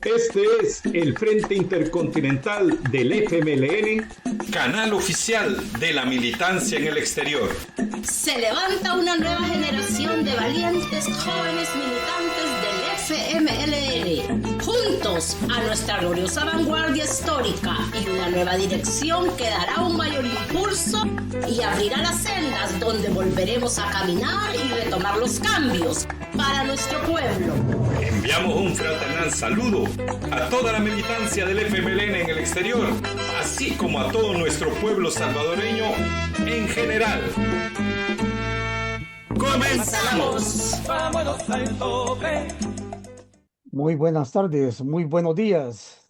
Este es el Frente Intercontinental del FMLN, canal oficial de la militancia en el exterior. Se levanta una nueva generación de valientes jóvenes militantes del FMLN, juntos a nuestra gloriosa vanguardia histórica y una nueva dirección que dará un mayor impulso y abrirá las sendas donde volveremos a caminar y retomar los cambios para nuestro pueblo. Enviamos un fraternal saludo a toda la militancia del FMLN en el exterior, así como a todo nuestro pueblo salvadoreño en general. ¡Comenzamos! Vámonos al tope. Muy buenas tardes, muy buenos días.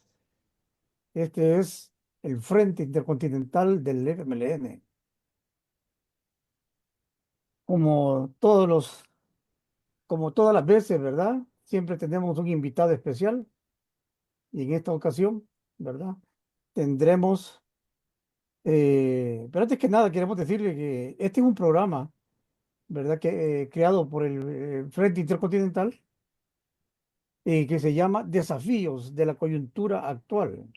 Este es el Frente Intercontinental del FMLN. Como todas las veces, ¿verdad? Siempre tenemos un invitado especial. Y en esta ocasión, ¿verdad? Tendremos, pero antes que nada queremos decirle que este es un programa, ¿verdad? Que creado por el Frente Intercontinental que se llama Desafíos de la Coyuntura Actual,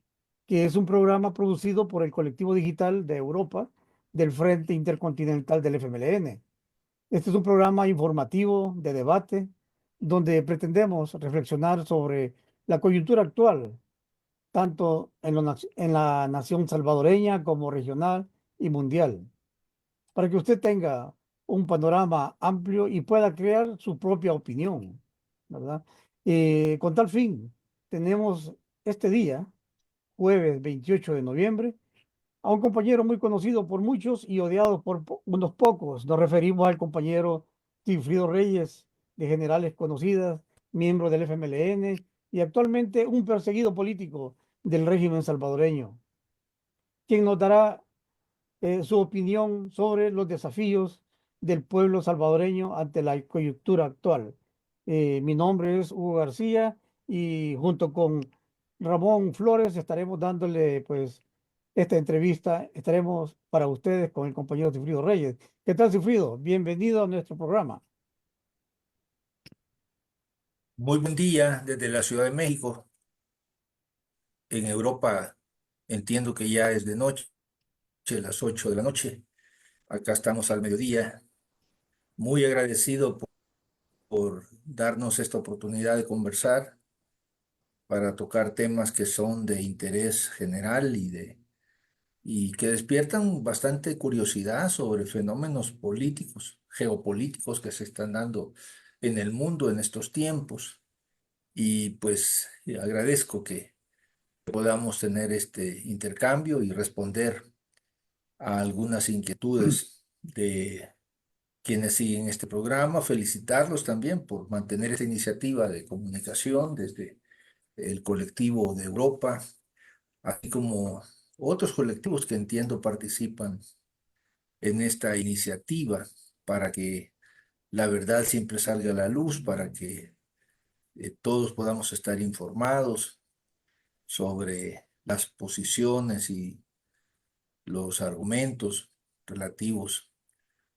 que es un programa producido por el colectivo digital de Europa del Frente Intercontinental del FMLN. Este es un programa informativo de debate donde pretendemos reflexionar sobre la coyuntura actual, tanto en la nación salvadoreña como regional y mundial, para que usted tenga un panorama amplio y pueda crear su propia opinión, ¿verdad? Con tal fin, tenemos este día, jueves 28 de noviembre, a un compañero muy conocido por muchos y odiado por unos pocos. Nos referimos al compañero Sigfrido Reyes, de Generales Conocidas, miembro del FMLN y actualmente un perseguido político del régimen salvadoreño, quien nos dará su opinión sobre los desafíos del pueblo salvadoreño ante la coyuntura actual. Mi nombre es Hugo García y junto con Ramón Flores estaremos dándole pues esta entrevista. Estaremos para ustedes con el compañero Sigfrido Reyes. ¿Qué tal, Sigfrido? Bienvenido a nuestro programa. Muy buen día desde la Ciudad de México. En Europa entiendo que ya es de noche, las 8 de la noche. Acá estamos al mediodía. Muy agradecido por darnos esta oportunidad de conversar para tocar temas que son de interés general y que despiertan bastante curiosidad sobre fenómenos políticos, geopolíticos que se están dando en el mundo en estos tiempos. Y pues agradezco que podamos tener este intercambio y responder a algunas inquietudes de quienes siguen este programa, felicitarlos también por mantener esta iniciativa de comunicación desde el colectivo de Europa, así como otros colectivos que entiendo participan en esta iniciativa para que la verdad siempre salga a la luz, para que todos podamos estar informados sobre las posiciones y los argumentos relativos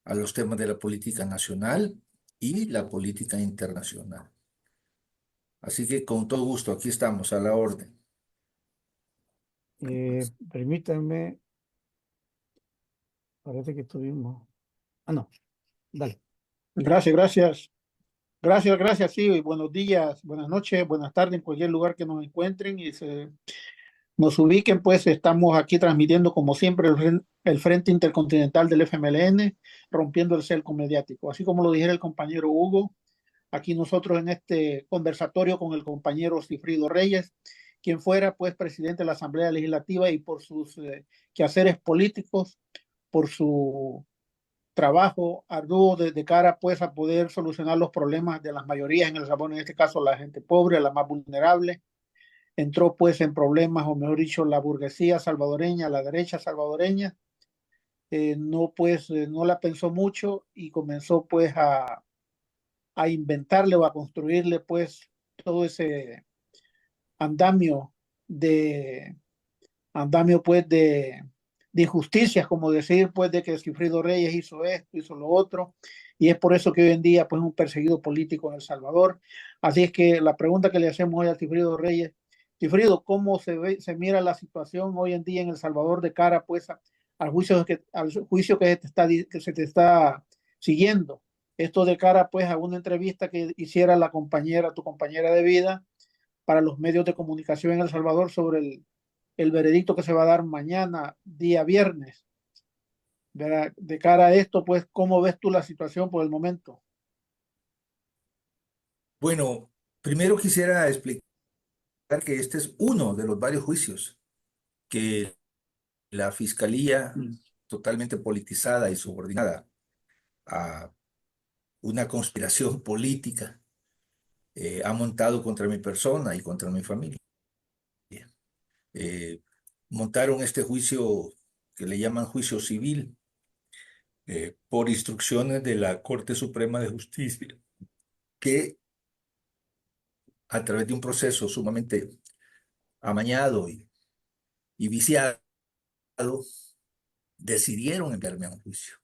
a los temas de la política nacional y la política internacional. Así que con todo gusto, aquí estamos a la orden. Permítanme, parece que estuvimos. Ah, no, dale. Gracias. Gracias, sí. Y buenos días, buenas noches, buenas tardes en cualquier lugar que nos encuentren y nos ubiquen. Pues estamos aquí transmitiendo como siempre el Frente Intercontinental del FMLN, rompiendo el cerco mediático. Así como lo dijera el compañero Hugo, aquí nosotros en este conversatorio con el compañero Sigfrido Reyes, quien fuera pues presidente de la Asamblea Legislativa y por sus quehaceres políticos, por su trabajo arduo de cara pues a poder solucionar los problemas de las mayorías en El Salvador, en este caso la gente pobre, la más vulnerable. Entró pues en problemas, o mejor dicho, la burguesía salvadoreña, la derecha salvadoreña, no la pensó mucho y comenzó pues a inventarle o a construirle pues todo ese andamio de andamio pues de injusticias, como decir pues de que Sigfrido Reyes hizo esto, hizo lo otro, y es por eso que hoy en día pues es un perseguido político en El Salvador. Así es que la pregunta que le hacemos hoy a Sigfrido Reyes, Sigfrido, ¿cómo se mira la situación hoy en día en El Salvador de cara pues al juicio que se te está siguiendo? Esto de cara pues a una entrevista que hiciera tu compañera de vida para los medios de comunicación en El Salvador sobre el veredicto que se va a dar mañana, día viernes. De cara a esto, pues, ¿cómo ves tú la situación por el momento? Bueno, primero quisiera explicar que este es uno de los varios juicios que la Fiscalía, Mm. totalmente politizada y subordinada a una conspiración política, ha montado contra mi persona y contra mi familia. Eh, Montaron este juicio que le llaman juicio civil, por instrucciones de la Corte Suprema de Justicia, que a través de un proceso sumamente amañado y viciado, decidieron enviarme a un juicio.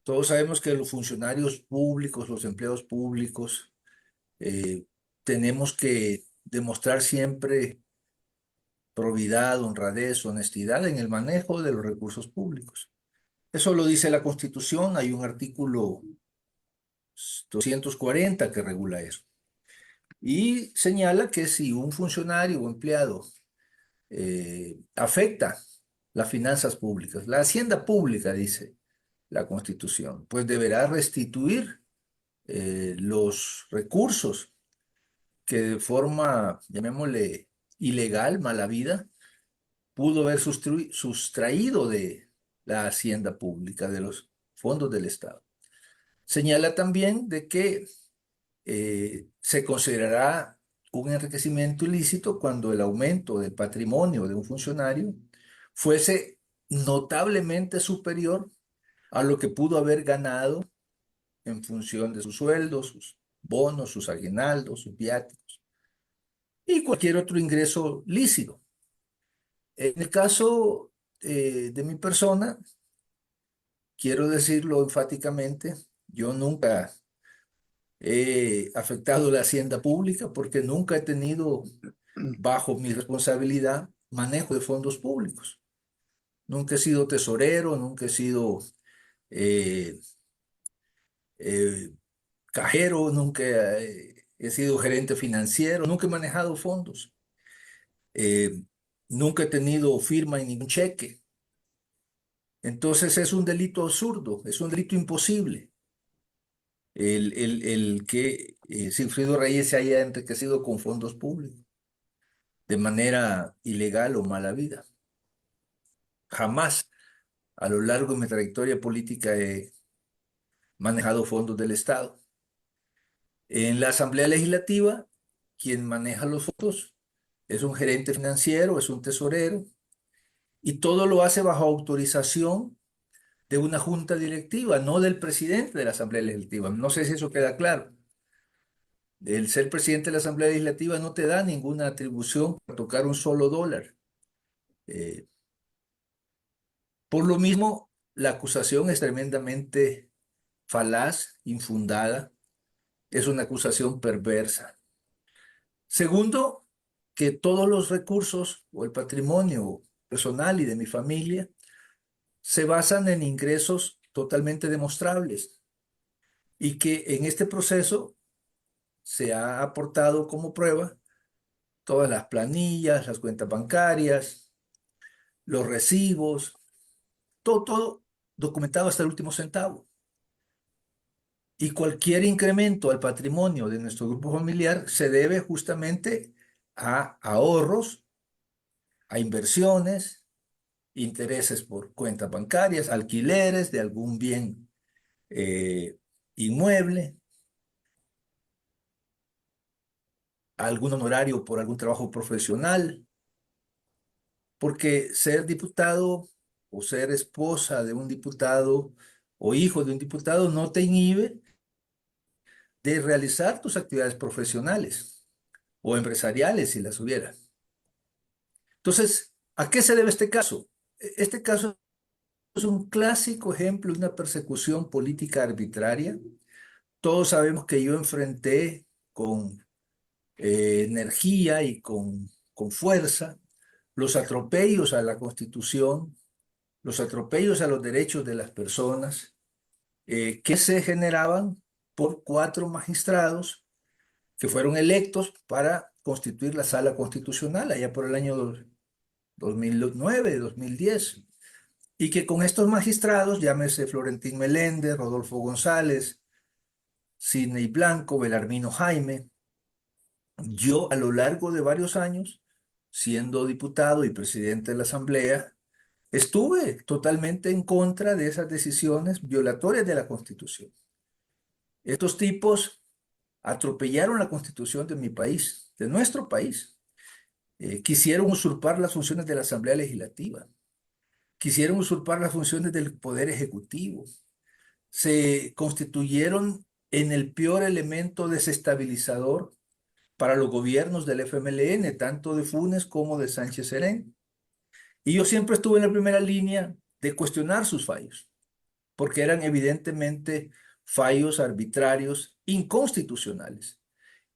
Todos sabemos que los funcionarios públicos, los empleados públicos, tenemos que demostrar siempre probidad, honradez, honestidad en el manejo de los recursos públicos. Eso lo dice la Constitución, hay un artículo 240 que regula eso. Y señala que si un funcionario o empleado afecta las finanzas públicas, la hacienda pública, dice la Constitución, pues deberá restituir los recursos que de forma, llamémosle, ilegal, mala vida, pudo haber sustraído de la hacienda pública, de los fondos del Estado. Señala también de que se considerará un enriquecimiento ilícito cuando el aumento del patrimonio de un funcionario fuese notablemente superior a lo que pudo haber ganado en función de sus sueldos, sus bonos, sus aguinaldos, sus viáticos y cualquier otro ingreso lícito. En el caso de mi persona, quiero decirlo enfáticamente, yo nunca he afectado la hacienda pública porque nunca he tenido bajo mi responsabilidad manejo de fondos públicos. Nunca he sido tesorero, nunca he sido eh, eh, cajero, nunca he sido gerente financiero, nunca he manejado fondos. Eh, Nunca he tenido firma en ningún cheque. Entonces es un delito absurdo, es un delito imposible el que Sigfrido Reyes se haya enriquecido con fondos públicos de manera ilegal o mala vida. Jamás a lo largo de mi trayectoria política he manejado fondos del Estado. En la Asamblea Legislativa, quien maneja los fondos es un gerente financiero, es un tesorero, y todo lo hace bajo autorización de una junta directiva, no del presidente de la Asamblea Legislativa. No sé si eso queda claro. El ser presidente de la Asamblea Legislativa no te da ninguna atribución para tocar un solo dólar. Por lo mismo, la acusación es tremendamente falaz, infundada, es una acusación perversa. Segundo, que todos los recursos o el patrimonio personal y de mi familia se basan en ingresos totalmente demostrables y que en este proceso se ha aportado como prueba todas las planillas, las cuentas bancarias, los recibos, todo documentado hasta el último centavo. Y cualquier incremento al patrimonio de nuestro grupo familiar se debe justamente a ahorros, a inversiones, intereses por cuentas bancarias, alquileres de algún bien inmueble, algún honorario por algún trabajo profesional, porque ser diputado o ser esposa de un diputado o hijo de un diputado no te inhibe de realizar tus actividades profesionales o empresariales si las hubiera. Entonces, ¿a qué se debe este caso? Este caso es un clásico ejemplo de una persecución política arbitraria. Todos sabemos que yo enfrenté con energía y con fuerza los atropellos a la Constitución, los atropellos a los derechos de las personas, que se generaban por 4 magistrados que fueron electos para constituir la Sala Constitucional allá por el año 2009, 2010, y que con estos magistrados, llámese Florentín Meléndez, Rodolfo González, Sidney Blanco, Belarmino Jaime, yo a lo largo de varios años, siendo diputado y presidente de la Asamblea, estuve totalmente en contra de esas decisiones violatorias de la Constitución. Estos tipos atropellaron la Constitución de mi país, de nuestro país. Quisieron usurpar las funciones de la Asamblea Legislativa. Quisieron usurpar las funciones del Poder Ejecutivo. Se constituyeron en el peor elemento desestabilizador para los gobiernos del FMLN, tanto de Funes como de Sánchez Serén. Y yo siempre estuve en la primera línea de cuestionar sus fallos, porque eran evidentemente fallos arbitrarios, inconstitucionales.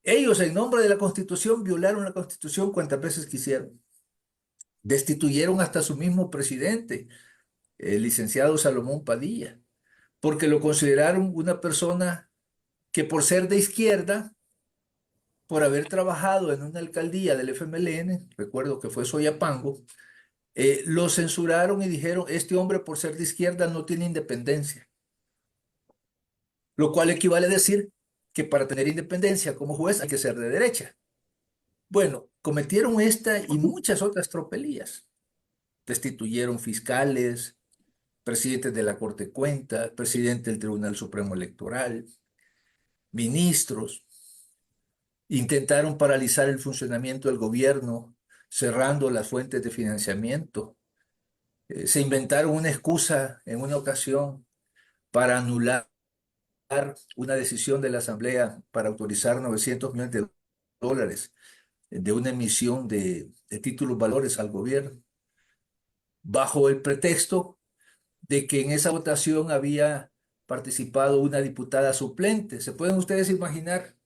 Ellos, en nombre de la Constitución, violaron la Constitución cuantas veces quisieron. Destituyeron hasta su mismo presidente, el licenciado Salomón Padilla, porque lo consideraron una persona que por ser de izquierda, por haber trabajado en una alcaldía del FMLN, recuerdo que fue Soyapango, lo censuraron y dijeron, este hombre por ser de izquierda no tiene independencia. Lo cual equivale a decir que para tener independencia como juez hay que ser de derecha. Bueno, cometieron esta y muchas otras tropelías. Destituyeron fiscales, presidentes de la Corte de Cuentas, presidente del Tribunal Supremo Electoral, ministros. Intentaron paralizar el funcionamiento del gobierno, cerrando las fuentes de financiamiento. Se inventaron una excusa en una ocasión para anular una decisión de la Asamblea para autorizar 900 millones de dólares de una emisión de títulos valores al gobierno, bajo el pretexto de que en esa votación había participado una diputada suplente. ¿Se pueden ustedes imaginar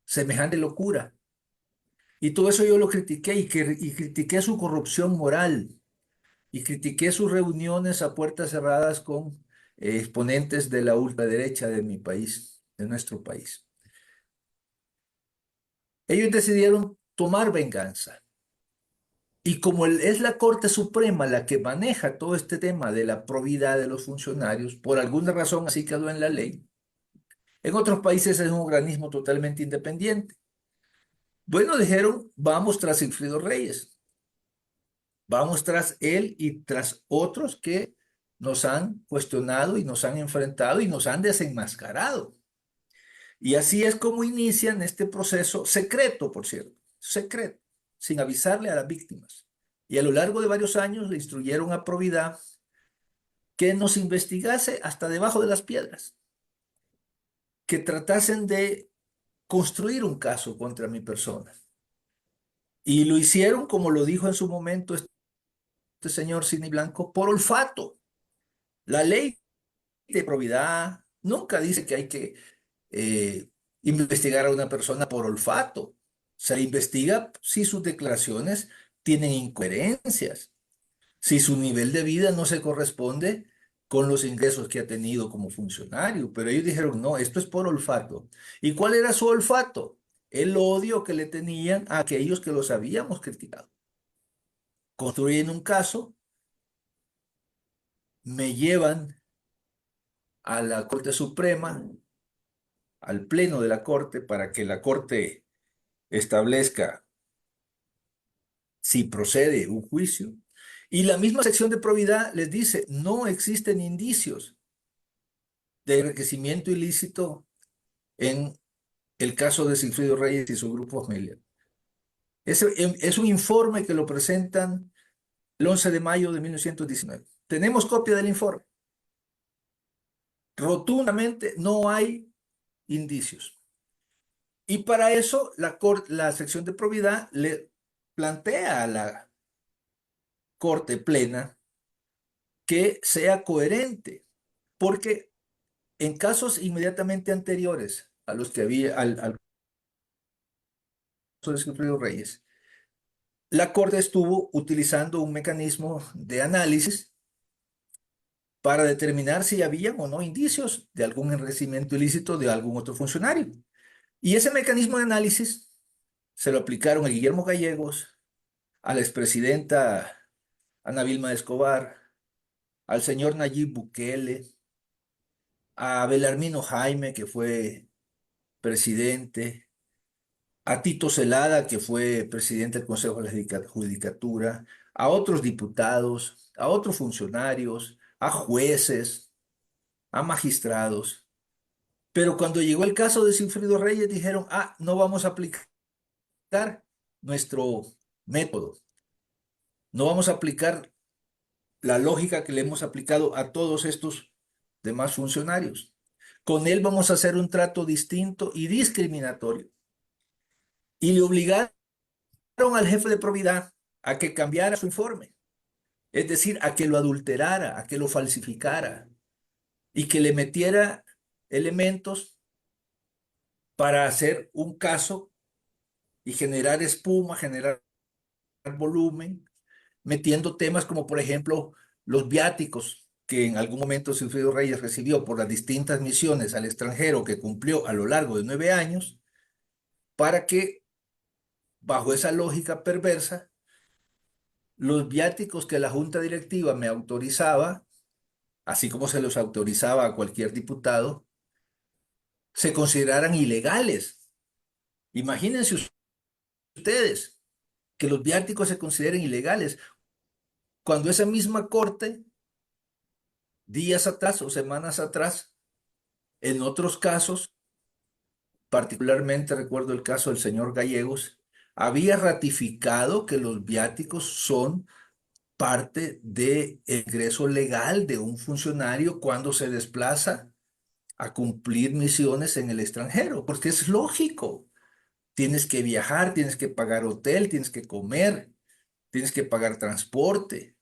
semejante locura? Y todo eso yo lo critiqué y critiqué su corrupción moral y critiqué sus reuniones a puertas cerradas con exponentes de la ultraderecha de mi país, de nuestro país. Ellos decidieron tomar venganza. Y como es la Corte Suprema la que maneja todo este tema de la probidad de los funcionarios, por alguna razón así quedó en la ley. En otros países es un organismo totalmente independiente. Bueno, dijeron, vamos tras Sigfrido Reyes. Vamos tras él y tras otros que nos han cuestionado y nos han enfrentado y nos han desenmascarado. Y así es como inician este proceso secreto, por cierto, secreto, sin avisarle a las víctimas. Y a lo largo de varios años le instruyeron a Probidad que nos investigase hasta debajo de las piedras, que tratasen de construir un caso contra mi persona. Y lo hicieron, como lo dijo en su momento este señor Sidney Blanco, por olfato. La ley de probidad nunca dice que hay que investigar a una persona por olfato. Se investiga si sus declaraciones tienen incoherencias, si su nivel de vida no se corresponde con los ingresos que ha tenido como funcionario. Pero ellos dijeron, no, esto es por olfato. ¿Y cuál era su olfato? El odio que le tenían a aquellos que los habíamos criticado. Construyen un caso, me llevan a la Corte Suprema, al Pleno de la Corte, para que la Corte establezca si procede un juicio. Y la misma sección de probidad les dice, no existen indicios de enriquecimiento ilícito en el caso de Sigfrido Reyes y su grupo familiar. Es un informe que lo presentan el 11 de mayo de 1919. Tenemos copia del informe. Rotundamente no hay indicios. Y para eso la sección de probidad le plantea a la Corte Plena que sea coherente, porque en casos inmediatamente anteriores a los que había al de Sigfrido Reyes, la Corte estuvo utilizando un mecanismo de análisis para determinar si había o no indicios de algún enriquecimiento ilícito de algún otro funcionario. Y ese mecanismo de análisis se lo aplicaron a Guillermo Gallegos, a la expresidenta Ana Vilma Escobar, al señor Nayib Bukele, a Belarmino Jaime, que fue presidente, a Tito Celada, que fue presidente del Consejo de la Judicatura, a otros diputados, a otros funcionarios, a jueces, a magistrados. Pero cuando llegó el caso de Sigfrido Reyes, dijeron, no vamos a aplicar nuestro método, no vamos a aplicar la lógica que le hemos aplicado a todos estos demás funcionarios. Con él vamos a hacer un trato distinto y discriminatorio. Y le obligaron al jefe de probidad a que cambiara su informe. Es decir, a que lo adulterara, a que lo falsificara y que le metiera elementos para hacer un caso y generar espuma, generar volumen, metiendo temas como, por ejemplo, los viáticos que en algún momento Sigfrido Reyes recibió por las distintas misiones al extranjero que cumplió a lo largo de 9 años, para que, bajo esa lógica perversa, los viáticos que la Junta Directiva me autorizaba, así como se los autorizaba a cualquier diputado, se consideraran ilegales. Imagínense ustedes que los viáticos se consideren ilegales, cuando esa misma corte, días atrás o semanas atrás, en otros casos, particularmente recuerdo el caso del señor Gallegos, había ratificado que los viáticos son parte del ingreso legal de un funcionario cuando se desplaza a cumplir misiones en el extranjero, porque es lógico. Tienes que viajar, tienes que pagar hotel, tienes que comer, tienes que pagar transporte.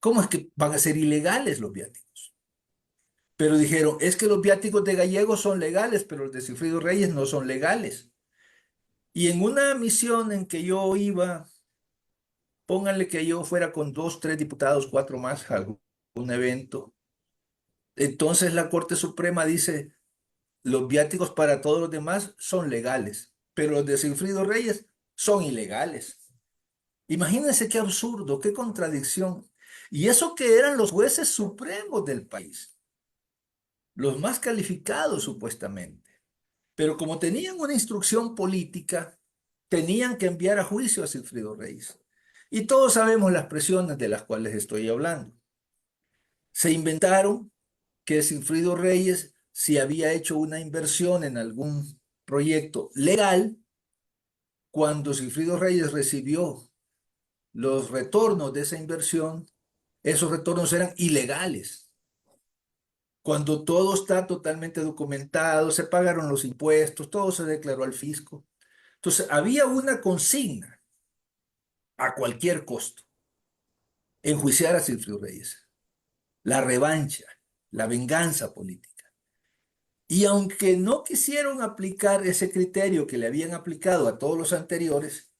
¿Cómo es que van a ser ilegales los viáticos? Pero dijeron, es que los viáticos de Gallegos son legales, pero los de Sigfrido Reyes no son legales. Y en una misión en que yo iba, pónganle que yo fuera con 2, 3 diputados, 4 más a algún evento, entonces la Corte Suprema dice, los viáticos para todos los demás son legales, pero los de Sigfrido Reyes son ilegales. Imagínense qué absurdo, qué contradicción. Y eso que eran los jueces supremos del país, los más calificados supuestamente. Pero como tenían una instrucción política, tenían que enviar a juicio a Sigfrido Reyes. Y todos sabemos las presiones de las cuales estoy hablando. Se inventaron que Sigfrido Reyes, si había hecho una inversión en algún proyecto legal, cuando Sigfrido Reyes recibió los retornos de esa inversión, esos retornos eran ilegales. Cuando todo está totalmente documentado, se pagaron los impuestos, todo se declaró al fisco. Entonces, había una consigna a cualquier costo: enjuiciar a Sigfrido Reyes, la revancha, la venganza política. Y aunque no quisieron aplicar ese criterio que le habían aplicado a todos los anteriores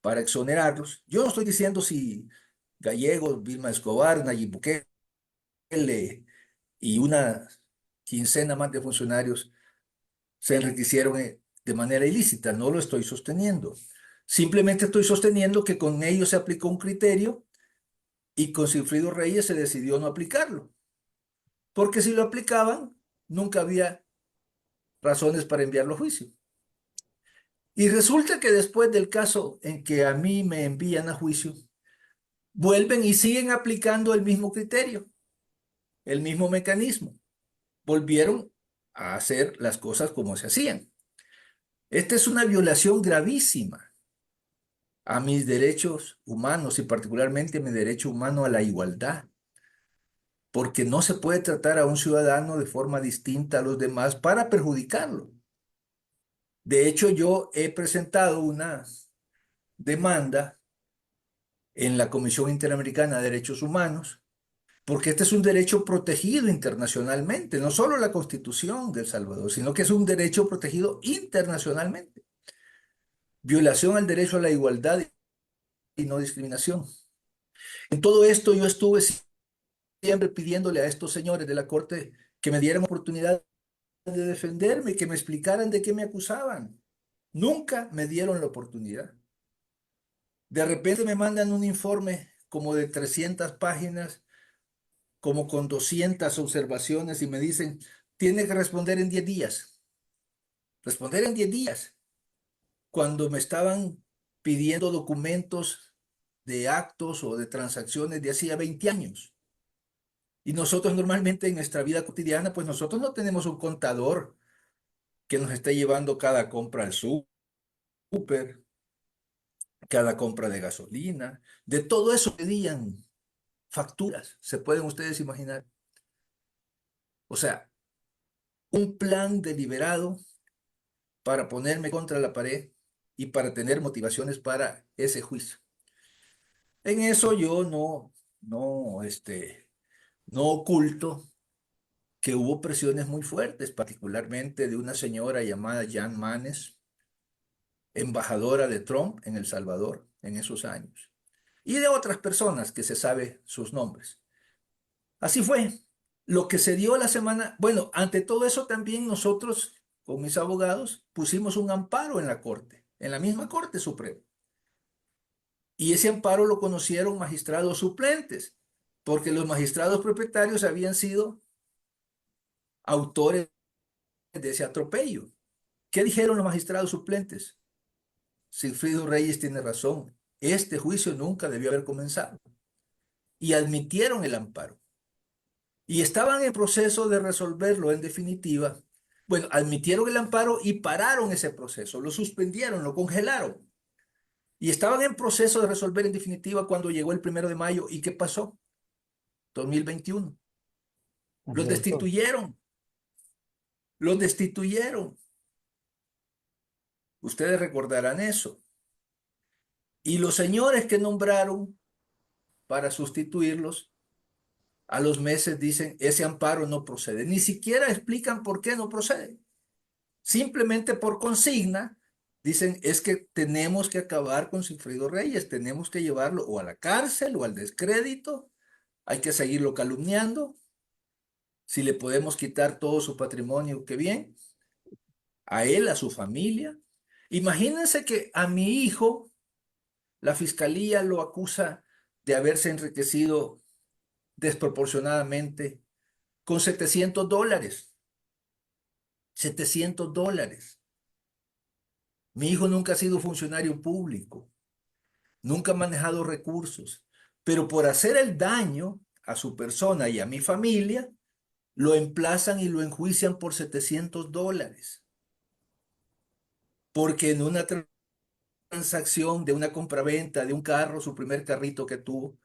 para exonerarlos, yo no estoy diciendo si Gallegos, Vilma Escobar, Nayib Bukele y una quincena más de funcionarios se enriquecieron de manera ilícita, no lo estoy sosteniendo. Simplemente estoy sosteniendo que con ellos se aplicó un criterio y con Sigfrido Reyes se decidió no aplicarlo. Porque si lo aplicaban, nunca había razones para enviarlo a juicio. Y resulta que después del caso en que a mí me envían a juicio, vuelven y siguen aplicando el mismo criterio, el mismo mecanismo. Volvieron a hacer las cosas como se hacían. Esta es una violación gravísima a mis derechos humanos y particularmente mi derecho humano a la igualdad, porque no se puede tratar a un ciudadano de forma distinta a los demás para perjudicarlo. De hecho, yo he presentado una demanda en la Comisión Interamericana de Derechos Humanos porque este es un derecho protegido internacionalmente, no solo la Constitución de El Salvador, sino que es un derecho protegido internacionalmente. Violación al derecho a la igualdad y no discriminación. En todo esto yo estuve siempre pidiéndole a estos señores de la Corte que me dieran oportunidad de defenderme, que me explicaran de qué me acusaban. Nunca me dieron la oportunidad. De repente me mandan un informe como de 300 páginas, como con 200 observaciones y me dicen, tiene que responder en 10 días. Responder en 10 días. Cuando me estaban pidiendo documentos de actos o de transacciones de hacía 20 años. Y nosotros normalmente en nuestra vida cotidiana, pues nosotros no tenemos un contador que nos esté llevando cada compra al súper, cada compra de gasolina, de todo eso pedían facturas, se pueden ustedes imaginar. O sea, un plan deliberado para ponerme contra la pared y para tener motivaciones para ese juicio. En eso yo no oculto que hubo presiones muy fuertes, particularmente de una señora llamada Jan Manes, embajadora de Trump en El Salvador en esos años, y de otras personas que se sabe sus nombres. Así fue. Lo que se dio la semana, bueno, ante todo eso también nosotros, con mis abogados, pusimos un amparo en la Corte, en la misma Corte Suprema. Y ese amparo lo conocieron magistrados suplentes, porque los magistrados propietarios habían sido autores de ese atropello. ¿Qué dijeron los magistrados suplentes? Sigfrido Reyes tiene razón. Este juicio nunca debió haber comenzado. Y admitieron el amparo. Y estaban en proceso de resolverlo en definitiva. Bueno, admitieron el amparo y pararon ese proceso. Lo suspendieron, lo congelaron. Y estaban en proceso de resolver en definitiva cuando llegó el 1 de mayo. ¿Y qué pasó? 2021. Los destituyeron. Los destituyeron. Ustedes recordarán eso. Y los señores que nombraron para sustituirlos, a los meses dicen, ese amparo no procede. Ni siquiera explican por qué no procede. Simplemente por consigna, dicen, es que tenemos que acabar con Sigfrido Reyes, tenemos que llevarlo o a la cárcel o al descrédito, hay que seguirlo calumniando. Si le podemos quitar todo su patrimonio, qué bien. A él, a su familia. Imagínense que a mi hijo, la fiscalía lo acusa de haberse enriquecido desproporcionadamente con $700. $700. Mi hijo nunca ha sido funcionario público, nunca ha manejado recursos, pero por hacer el daño a su persona y a mi familia, lo emplazan y lo enjuician por $700. Porque en una transacción de una compraventa de un carro, su primer carrito que tuvo,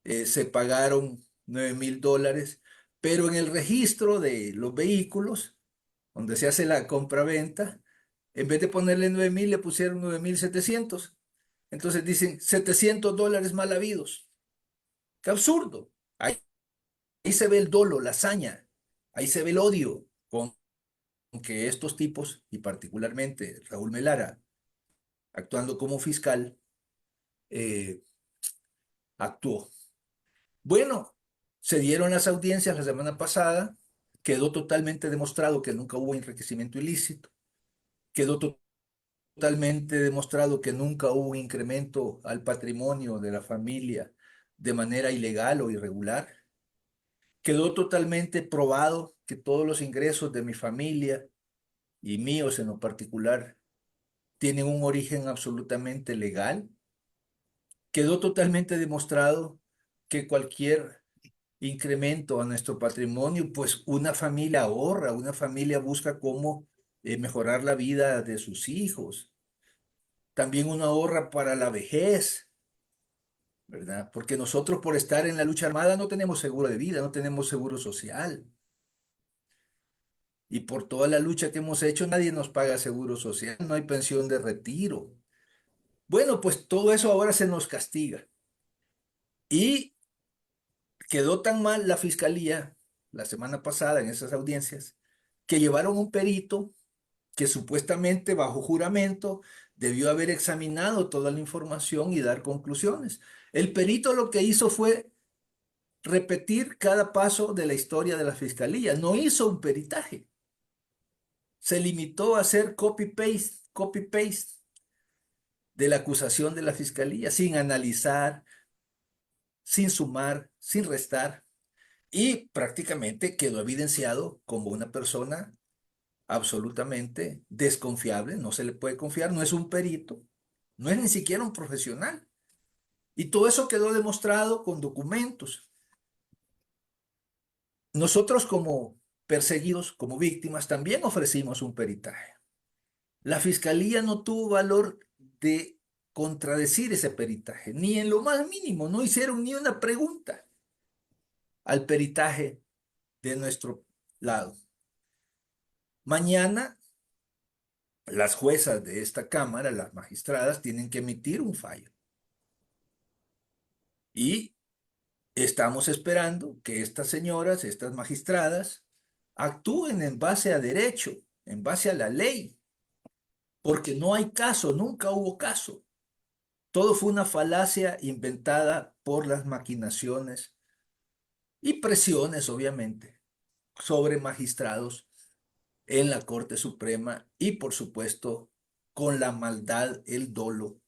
se pagaron $9,000, pero en el registro de los vehículos, donde se hace la compraventa, en vez de ponerle 9,000, le pusieron 9,700. Entonces dicen $700 mal habidos. ¡Qué absurdo! Ahí se ve el dolo, la hazaña, ahí se ve el odio con que estos tipos, y particularmente Raúl Melara, actuando como fiscal, actuó. Bueno, se dieron las audiencias la semana pasada, quedó totalmente demostrado que nunca hubo enriquecimiento ilícito, quedó totalmente demostrado que nunca hubo incremento al patrimonio de la familia de manera ilegal o irregular, quedó totalmente probado que todos los ingresos de mi familia y míos en lo particular tienen un origen absolutamente legal, quedó totalmente demostrado que cualquier incremento a nuestro patrimonio, pues una familia ahorra, una familia busca cómo mejorar la vida de sus hijos. También uno ahorra para la vejez, ¿verdad? Porque nosotros por estar en la lucha armada no tenemos seguro de vida, no tenemos seguro social. Y por toda la lucha que hemos hecho, nadie nos paga seguro social, no hay pensión de retiro. Bueno, pues todo eso ahora se nos castiga. Y quedó tan mal la fiscalía la semana pasada en esas audiencias que llevaron un perito que supuestamente bajo juramento debió haber examinado toda la información y dar conclusiones. El perito lo que hizo fue repetir cada paso de la historia de la fiscalía, no hizo un peritaje. Se limitó a hacer copy-paste de la acusación de la fiscalía, sin analizar, sin sumar, sin restar, y prácticamente quedó evidenciado como una persona absolutamente desconfiable, no se le puede confiar, no es un perito, no es ni siquiera un profesional. Y todo eso quedó demostrado con documentos. Nosotros como perseguidos, como víctimas, también ofrecimos un peritaje. La fiscalía no tuvo valor de contradecir ese peritaje, ni en lo más mínimo, no hicieron ni una pregunta al peritaje de nuestro lado. Mañana, las juezas de esta Cámara, las magistradas, tienen que emitir un fallo. Y estamos esperando que estas señoras, estas magistradas, actúen en base a derecho, en base a la ley, porque no hay caso, nunca hubo caso. Todo fue una falacia inventada por las maquinaciones y presiones, obviamente, sobre magistrados en la Corte Suprema y, por supuesto, con la maldad, el dolo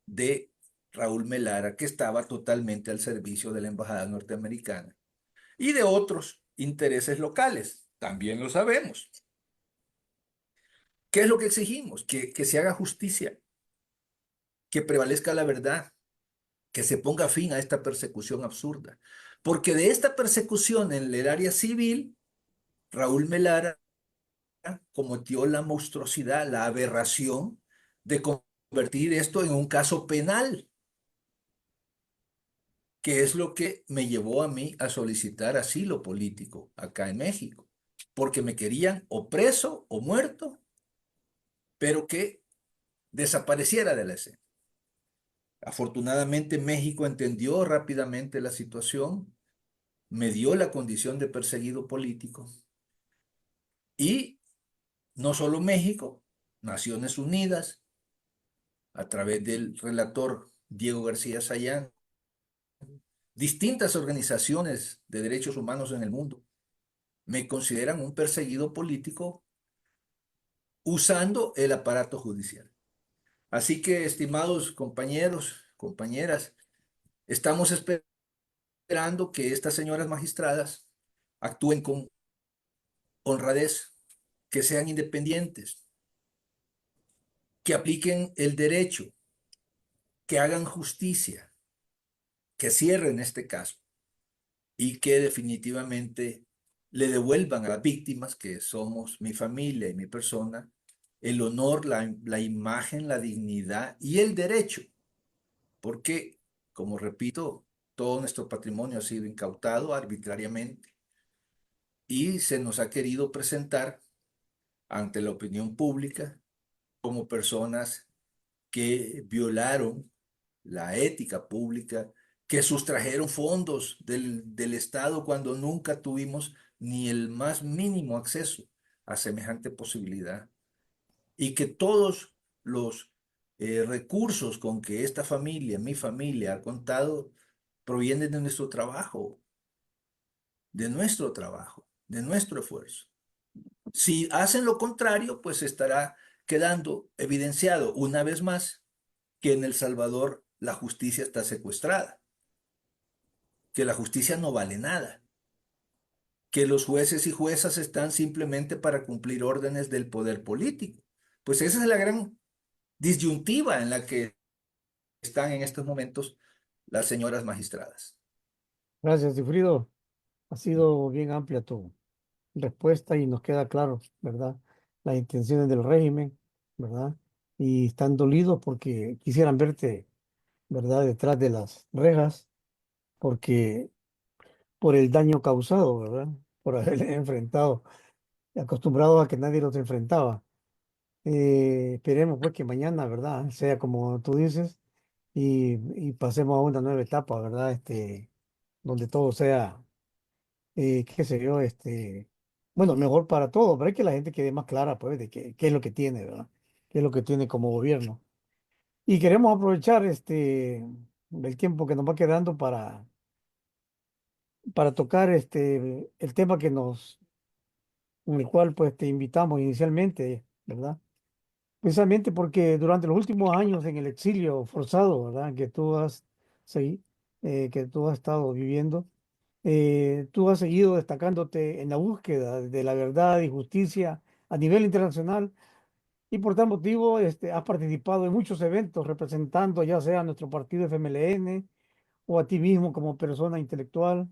de Raúl Melara, que estaba totalmente al servicio de la embajada norteamericana y de otros intereses locales. También lo sabemos. ¿Qué es lo que exigimos? Que se haga justicia, que prevalezca la verdad, que se ponga fin a esta persecución absurda. Porque de esta persecución en el área civil, Raúl Melara cometió la monstruosidad, la aberración de convertir esto en un caso penal, que es lo que me llevó a mí a solicitar asilo político acá en México, porque me querían o preso o muerto, pero que desapareciera de la escena. Afortunadamente México entendió rápidamente la situación, me dio la condición de perseguido político y no solo México, Naciones Unidas, a través del relator Diego García Sayán, distintas organizaciones de derechos humanos en el mundo, me consideran un perseguido político usando el aparato judicial. Así que, estimados compañeros, compañeras, estamos esperando que estas señoras magistradas actúen con honradez, que sean independientes, que apliquen el derecho, que hagan justicia, que cierren este caso y que definitivamente le devuelvan a las víctimas, que somos mi familia y mi persona, el honor, la imagen, la dignidad y el derecho. Porque, como repito, todo nuestro patrimonio ha sido incautado arbitrariamente y se nos ha querido presentar ante la opinión pública como personas que violaron la ética pública, que sustrajeron fondos del Estado cuando nunca tuvimos ni el más mínimo acceso a semejante posibilidad, y que todos los recursos con que esta familia, mi familia, ha contado, provienen de nuestro trabajo, de nuestro esfuerzo. Si hacen lo contrario, pues estará quedando evidenciado una vez más que en El Salvador la justicia está secuestrada, que la justicia no vale nada, que los jueces y juezas están simplemente para cumplir órdenes del poder político. Pues esa es la gran disyuntiva en la que están en estos momentos las señoras magistradas. Gracias, Cifrido. Ha sido bien amplia tu respuesta y nos queda claro, ¿verdad? Las intenciones del régimen, ¿verdad? Y están dolidos porque quisieran verte, ¿verdad? Detrás de las rejas, porque por el daño causado, ¿verdad? Por haber enfrentado, acostumbrados a que nadie los enfrentaba. Esperemos pues que mañana, ¿verdad? Sea como tú dices y pasemos a una nueva etapa, ¿verdad? donde todo sea, qué sé yo, bueno, mejor para todos, pero hay que la gente quede más clara, pues, de qué es lo que tiene, ¿verdad? ¿Qué es lo que tiene como gobierno? Y queremos aprovechar el tiempo que nos va quedando para tocar el tema con el cual pues te invitamos inicialmente, ¿verdad? Precisamente porque durante los últimos años en el exilio forzado, ¿verdad? Sí, que tú has estado viviendo, tú has seguido destacándote en la búsqueda de la verdad y justicia a nivel internacional y por tal motivo has participado en muchos eventos representando ya sea a nuestro partido FMLN o a ti mismo como persona intelectual.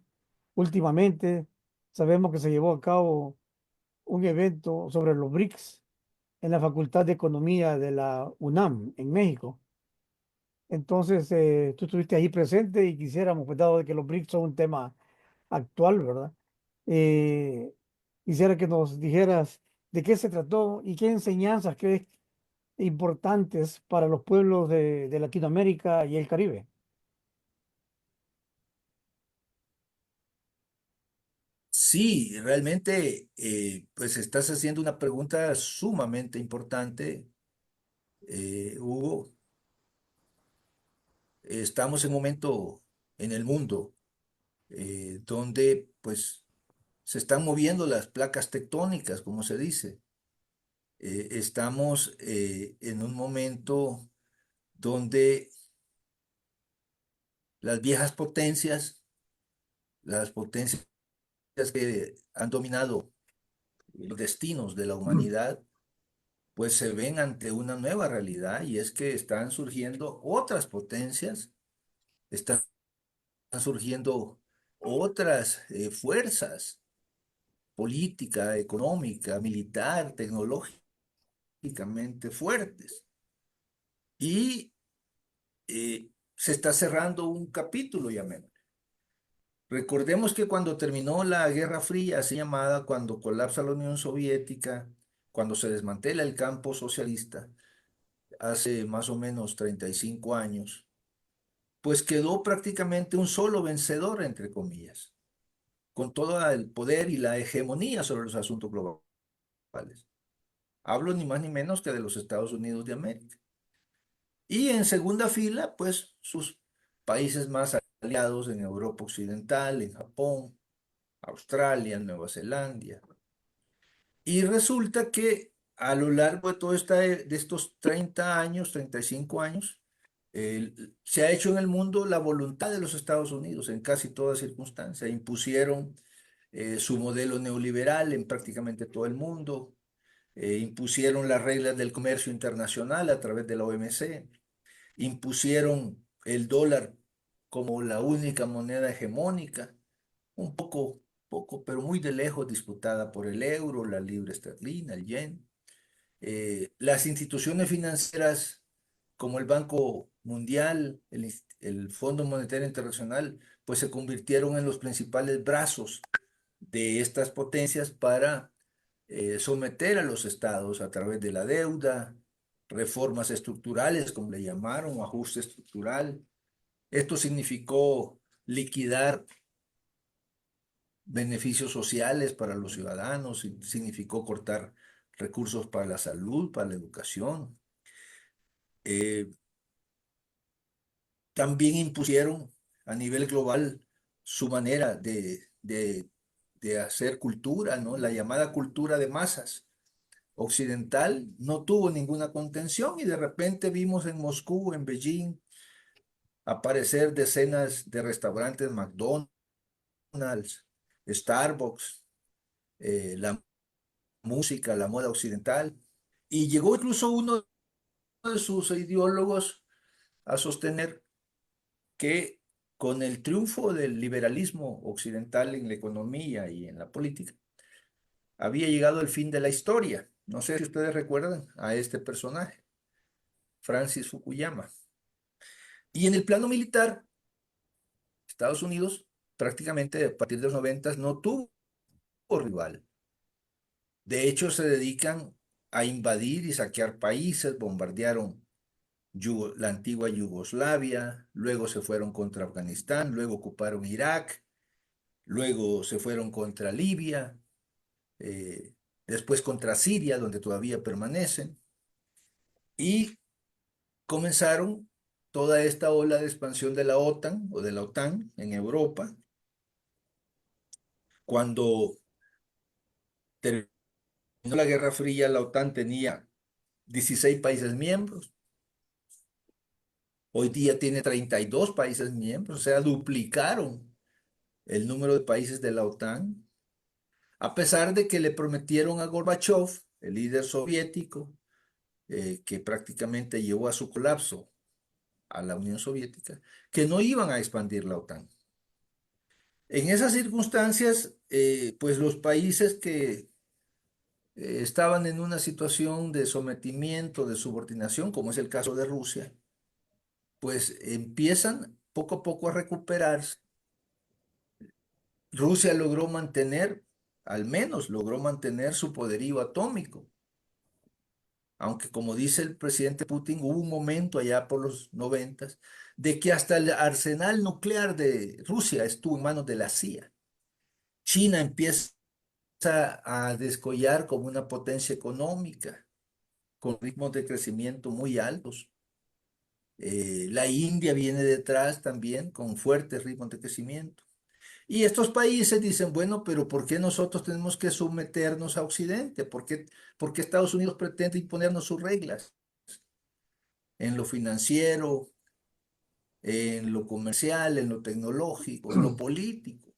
Últimamente sabemos que se llevó a cabo un evento sobre los BRICS en la Facultad de Economía de la UNAM en México. Entonces, tú estuviste ahí presente y quisiéramos, pues, dado de que los BRICS son un tema actual, ¿verdad? Eh, Quisiera que nos dijeras de qué se trató y qué enseñanzas crees importantes para los pueblos de Latinoamérica y el Caribe. Sí, realmente, pues estás haciendo una pregunta sumamente importante, Hugo. Estamos en un momento en el mundo donde pues se están moviendo las placas tectónicas, como se dice. Estamos en un momento donde las viejas potencias, las potencias que han dominado los destinos de la humanidad, pues se ven ante una nueva realidad y es que están surgiendo otras potencias, están surgiendo otras fuerzas política, económica, militar, tecnológicamente fuertes. Y se está cerrando un capítulo, llamémoslo. Recordemos que cuando terminó la Guerra Fría, así llamada, cuando colapsa la Unión Soviética, cuando se desmantela el campo socialista, hace más o menos 35 años, pues quedó prácticamente un solo vencedor, entre comillas, con todo el poder y la hegemonía sobre los asuntos globales. Hablo ni más ni menos que de los Estados Unidos de América. Y en segunda fila, pues sus países más aliados en Europa Occidental, en Japón, Australia, Nueva Zelanda. Y resulta que a lo largo de de estos 30 años, 35 años, se ha hecho en el mundo la voluntad de los Estados Unidos en casi toda circunstancia. Impusieron su modelo neoliberal en prácticamente todo el mundo, impusieron las reglas del comercio internacional a través de la OMC, impusieron el dólar como la única moneda hegemónica, un poco, pero muy de lejos disputada por el euro, la libra esterlina, el yen. Las instituciones financieras como el Banco Mundial, el Fondo Monetario Internacional, pues se convirtieron en los principales brazos de estas potencias para someter a los estados a través de la deuda, reformas estructurales, como le llamaron, o ajuste estructural. Esto significó liquidar beneficios sociales para los ciudadanos, significó cortar recursos para la salud, para la educación. Eh, También impusieron a nivel global su manera de hacer cultura, ¿no? La llamada cultura de masas occidental no tuvo ninguna contención y de repente vimos en Moscú, en Beijing, aparecer decenas de restaurantes McDonald's, Starbucks, la música, la moda occidental. Y llegó incluso uno de sus ideólogos a sostener que con el triunfo del liberalismo occidental en la economía y en la política, había llegado el fin de la historia. No sé si ustedes recuerdan a este personaje, Francis Fukuyama. Y en el plano militar, Estados Unidos prácticamente a partir de los 90 no tuvo rival. De hecho, se dedican a invadir y saquear países, bombardearon la antigua Yugoslavia, luego se fueron contra Afganistán, luego ocuparon Irak, luego se fueron contra Libia, después contra Siria, donde todavía permanecen, y comenzaron toda esta ola de expansión de la OTAN o de la OTAN en Europa. Cuando terminó la Guerra Fría, la OTAN tenía 16 países miembros. Hoy día tiene 32 países miembros, o sea, duplicaron el número de países de la OTAN, a pesar de que le prometieron a Gorbachev, el líder soviético, que prácticamente llevó a su colapso a la Unión Soviética, que no iban a expandir la OTAN. En esas circunstancias, pues los países que estaban en una situación de sometimiento, de subordinación, como es el caso de Rusia, pues empiezan poco a poco a recuperarse. Rusia logró mantener, al menos logró mantener su poderío atómico, aunque como dice el presidente Putin, hubo un momento allá por los 90 de que hasta el arsenal nuclear de Rusia estuvo en manos de la CIA. China empieza a descollar como una potencia económica, con ritmos de crecimiento muy altos. La India viene detrás también con fuertes ritmos de crecimiento. Y estos países dicen, bueno, pero ¿por qué nosotros tenemos que someternos a Occidente? ¿Por qué Estados Unidos pretende imponernos sus reglas? En lo financiero, en lo comercial, en lo tecnológico, en lo político.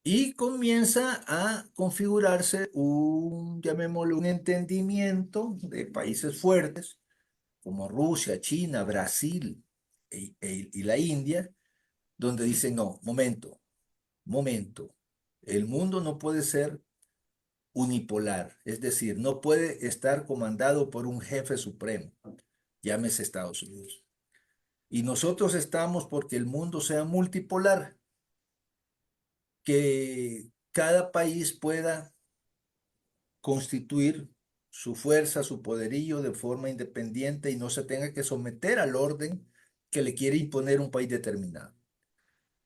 Y comienza a configurarse llamémoslo, un entendimiento de países fuertes, como Rusia, China, Brasil y la India, donde dicen, no, momento, el mundo no puede ser unipolar, es decir, no puede estar comandado por un jefe supremo, llámese Estados Unidos. Y nosotros estamos porque el mundo sea multipolar, que cada país pueda constituir su fuerza, su poderío de forma independiente y no se tenga que someter al orden que le quiere imponer un país determinado.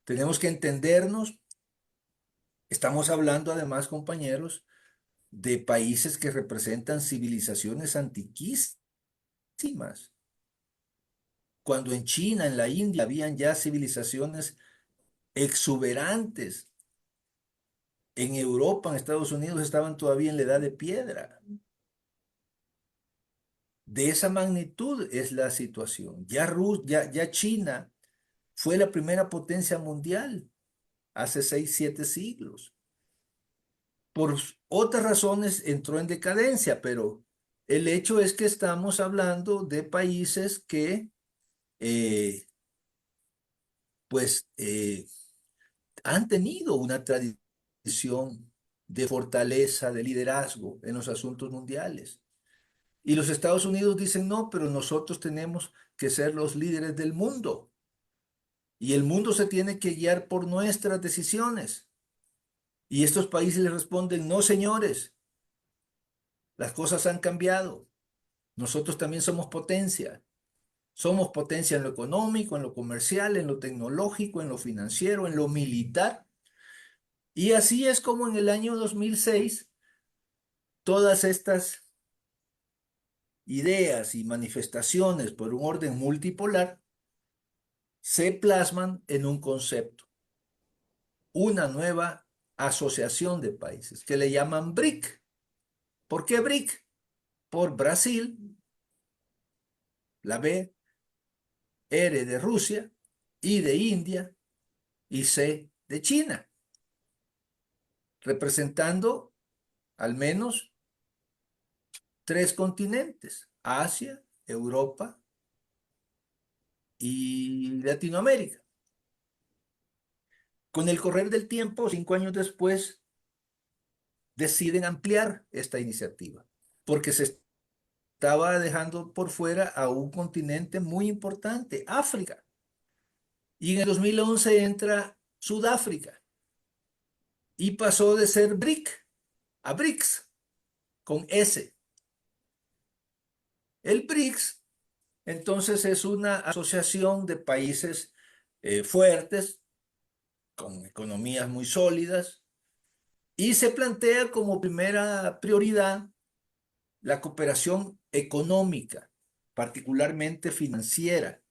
Tenemos que entendernos. Estamos hablando además, compañeros, de países que representan civilizaciones antiquísimas. Cuando en China, en la India, habían ya civilizaciones exuberantes. En Europa, en Estados Unidos, estaban todavía en la edad de piedra. De esa magnitud es la situación. Ya China fue la primera potencia mundial hace 6, 7 siglos. Por otras razones entró en decadencia, pero el hecho es que estamos hablando de países que han tenido una tradición de fortaleza, de liderazgo en los asuntos mundiales. Y los Estados Unidos dicen, no, pero nosotros tenemos que ser los líderes del mundo. Y el mundo se tiene que guiar por nuestras decisiones. Y estos países les responden, no, señores, las cosas han cambiado. Nosotros también somos potencia. Somos potencia en lo económico, en lo comercial, en lo tecnológico, en lo financiero, en lo militar. Y así es como en el año 2006, todas estas ideas y manifestaciones por un orden multipolar se plasman en un concepto, una nueva asociación de países que le llaman BRIC. ¿Por qué BRIC? Por Brasil, la B, R de Rusia, I de India y C de China, representando al menos 3 continentes, Asia, Europa y Latinoamérica. Con el correr del tiempo, 5 años después, deciden ampliar esta iniciativa, porque se estaba dejando por fuera a un continente muy importante, África. Y en el 2011 entra Sudáfrica y pasó de ser BRIC a BRICS, con S. El BRICS, entonces, es una asociación de países fuertes, con economías muy sólidas, y se plantea como primera prioridad la cooperación económica, particularmente financiera,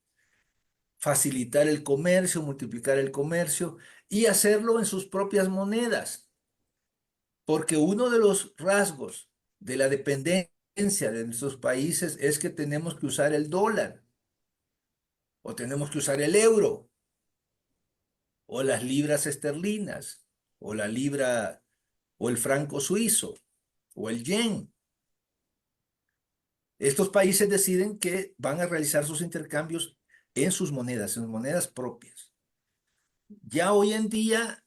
facilitar el comercio, multiplicar el comercio y hacerlo en sus propias monedas, porque uno de los rasgos de la dependencia de nuestros países es que tenemos que usar el dólar, o tenemos que usar el euro, o las libras esterlinas, o la libra, o el franco suizo, o el yen. Estos países deciden que van a realizar sus intercambios en sus monedas propias. Ya hoy en día,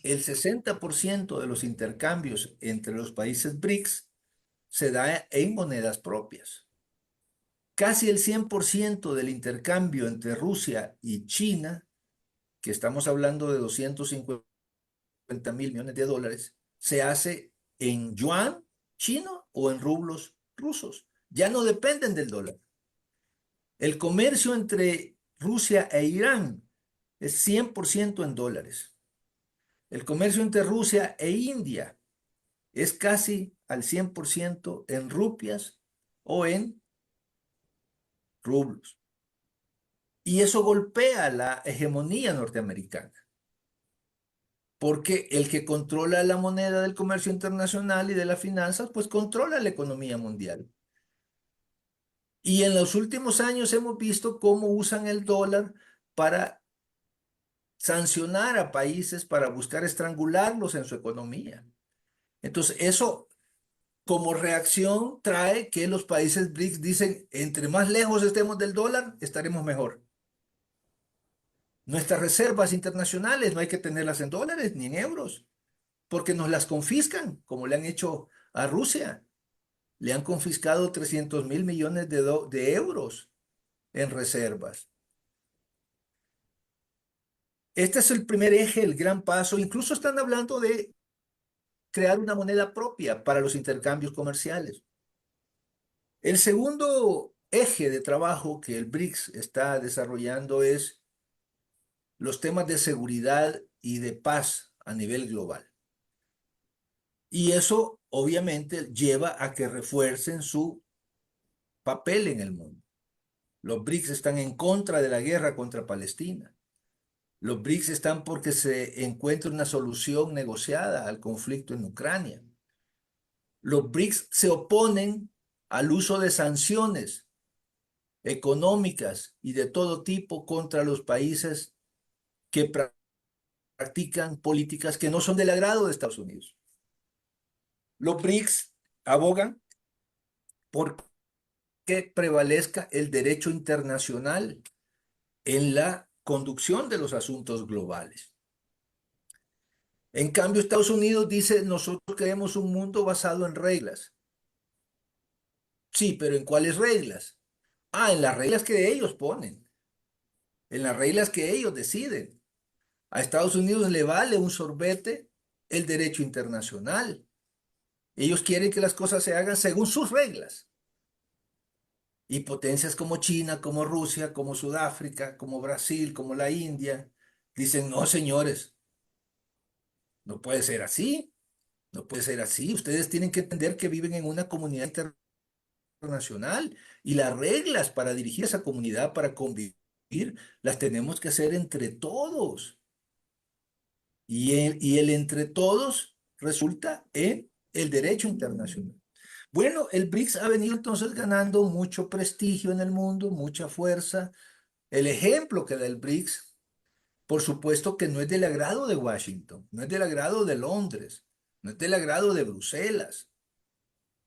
el 60% de los intercambios entre los países BRICS se da en monedas propias. Casi el 100% del intercambio entre Rusia y China, que estamos hablando de 250 mil millones de dólares, se hace en yuan chino o en rublos rusos. Ya no dependen del dólar. El comercio entre Rusia e Irán es 100% en dólares. El comercio entre Rusia e India es casi al 100% en rupias o en rublos. Y eso golpea la hegemonía norteamericana, porque el que controla la moneda del comercio internacional y de las finanzas, pues controla la economía mundial. Y en los últimos años hemos visto cómo usan el dólar para sancionar a países, para buscar estrangularlos en su economía. Entonces, eso como reacción trae que los países BRICS dicen, entre más lejos estemos del dólar, estaremos mejor. Nuestras reservas internacionales no hay que tenerlas en dólares ni en euros, porque nos las confiscan, como le han hecho a Rusia. Le han confiscado 300 mil millones de euros en reservas. Este es el primer eje, el gran paso. Incluso están hablando de crear una moneda propia para los intercambios comerciales. El segundo eje de trabajo que el BRICS está desarrollando es los temas de seguridad y de paz a nivel global. Y eso obviamente lleva a que refuercen su papel en el mundo. Los BRICS están en contra de la guerra contra Palestina. Los BRICS están porque se encuentre una solución negociada al conflicto en Ucrania. Los BRICS se oponen al uso de sanciones económicas y de todo tipo contra los países que practican políticas que no son del agrado de Estados Unidos. Los BRICS abogan por que prevalezca el derecho internacional en la conducción de los asuntos globales. En cambio, Estados Unidos dice, nosotros queremos un mundo basado en reglas. Sí, pero ¿en cuáles reglas? En las reglas que ellos ponen, en las reglas que ellos deciden. A Estados Unidos le vale un sorbete el derecho internacional. Ellos quieren que las cosas se hagan según sus reglas. Y potencias como China, como Rusia, como Sudáfrica, como Brasil, como la India, dicen, no, señores, no puede ser así, no puede ser así. Ustedes tienen que entender que viven en una comunidad internacional y las reglas para dirigir esa comunidad, para convivir, las tenemos que hacer entre todos. Y el entre todos resulta en el derecho internacional. Bueno, el BRICS ha venido entonces ganando mucho prestigio en el mundo, mucha fuerza. El ejemplo que da el BRICS, por supuesto que no es del agrado de Washington, no es del agrado de Londres, no es del agrado de Bruselas,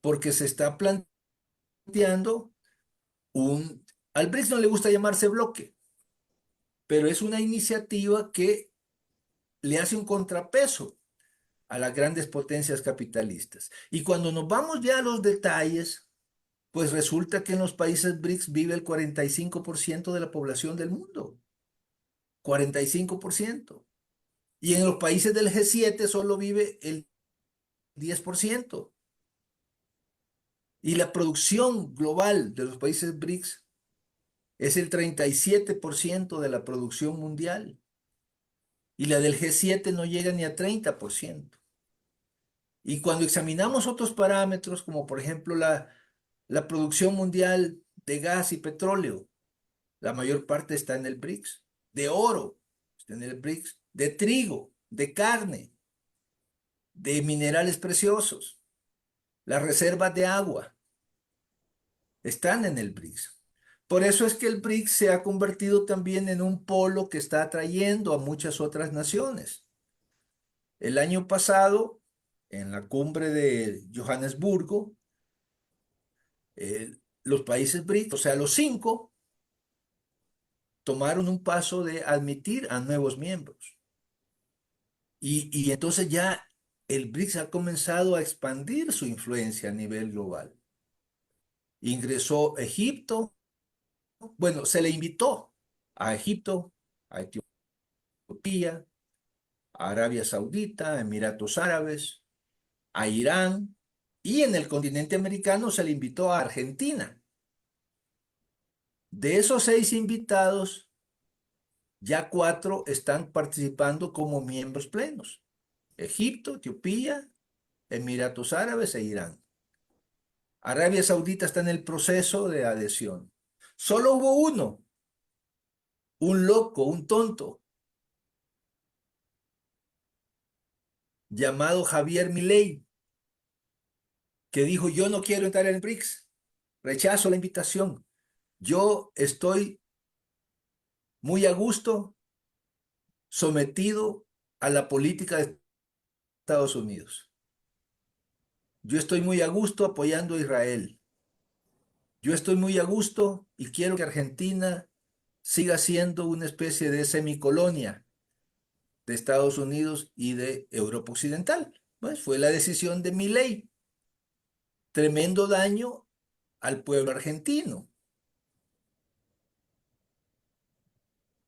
porque se está planteando al BRICS no le gusta llamarse bloque, pero es una iniciativa que le hace un contrapeso a las grandes potencias capitalistas. Y cuando nos vamos ya a los detalles, pues resulta que en los países BRICS vive el 45% de la población del mundo. 45%. Y en los países del G7 solo vive el 10%. Y la producción global de los países BRICS es el 37% de la producción mundial. y la del G7 no llega ni a 30%. Y cuando examinamos otros parámetros, como por ejemplo la producción mundial de gas y petróleo, la mayor parte está en el BRICS, de oro está en el BRICS, de trigo, de carne, de minerales preciosos, las reservas de agua están en el BRICS. Por eso es que el BRICS se ha convertido también en un polo que está atrayendo a muchas otras naciones. El año pasado, en la cumbre de Johannesburgo, los países BRICS, o sea, los 5, tomaron un paso de admitir a nuevos miembros. Y entonces ya el BRICS ha comenzado a expandir su influencia a nivel global. Ingresó Egipto, bueno, se le invitó a Egipto, a Etiopía, a Arabia Saudita, a Emiratos Árabes, a Irán, y en el continente americano se le invitó a Argentina. De esos 6 invitados, ya 4 están participando como miembros plenos: Egipto, Etiopía, Emiratos Árabes e Irán. Arabia Saudita está en el proceso de adhesión. Solo hubo uno, un loco, un tonto, llamado Javier Milei, que dijo: yo no quiero entrar en el BRICS, rechazo la invitación. Yo estoy muy a gusto sometido a la política de Estados Unidos. Yo estoy muy a gusto apoyando a Israel. Yo estoy muy a gusto y quiero que Argentina siga siendo una especie de semicolonia de Estados Unidos y de Europa Occidental. Pues fue la decisión de Milei. Tremendo daño al pueblo argentino.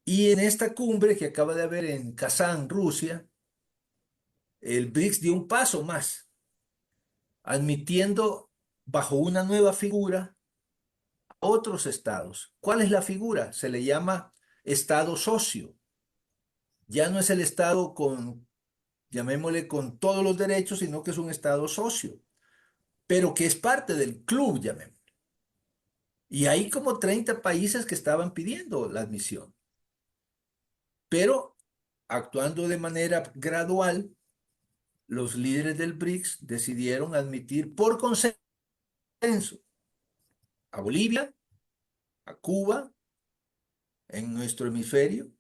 Y en esta cumbre que acaba de haber en Kazán, Rusia, el BRICS dio un paso más, admitiendo bajo una nueva figura a otros estados. ¿Cuál es la figura? Se le llama estado socio. Ya no es el estado con, llamémosle, con todos los derechos, sino que es un estado socio, pero que es parte del club, llamémosle. Y hay como 30 países que estaban pidiendo la admisión. Pero actuando de manera gradual, los líderes del BRICS decidieron admitir por consenso a Bolivia, a Cuba, en nuestro hemisferio.